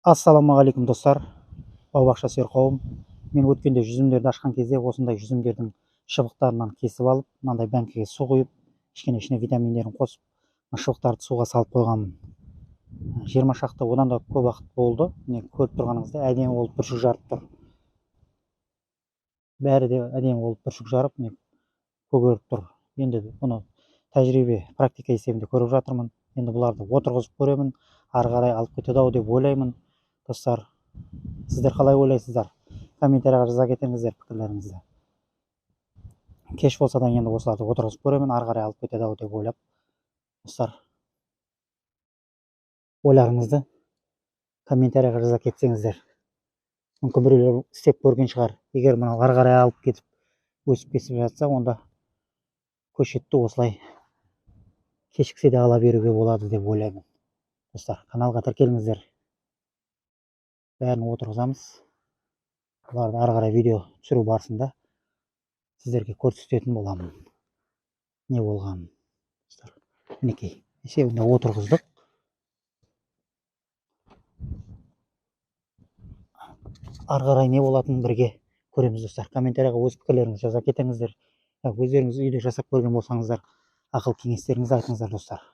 Ассалаумағалейкум достар, бау-бақша сүйер қауым. Мен өткенде жүзімдерді ашқан кезде осындай жүзімдердің шыбықтарынан кесіп алып, мынандай бәңкіге су құйып, кішкене ішіне витаминдерін қосып, шыбықтарды суға салып қойғанмын. 20 шақты, одан да көп уақыт болды. Міне көріп тұрғаныңыздай әдемі болып бүршік жарып тұр. Бәрі де әдемі болып бүршік жарып, міне көгеріп тұр. Енді бұны тәжірибе, практика есебінде көріп жатырмын. Енді бұларды отырғызып көремін, ары қарай алып кетеді ау деп ойлаймын. Достар, сіздер қалай ойлайсыздар? Комментарияға жаза кетіңіздер пікірлеріңізді. Кеш болса да енді осыларды отырғызып көремін, ары қарай алып кетеді ау деп ойлап. Достар, ойларыңызды комментарияға жаза кетсеңіздер. Мүмкін біреулер істеп көрген шығар. Егер мынау ары қарай алып кетіп өсіп кесіп жатса, онда көшетті осылай кешіксе де ала беруге болады деп ойлаймын. Достар, каналға тіркеліңіздер. Бәрін отырғызамыз. Бұларды ары қарай видео түсіру барысында сіздерге көрсететін боламын. Не болғанын. Мінекей, есебінде отырғыздық. Ары қарай не болатынын бірге көреміз достар. Комментарияға өз пікірлеріңізді жаза кетіңіздер. Өздеріңіз үйде жасап көрген болсаңыздар, ақыл кеңестеріңізді айтыңыздар достар.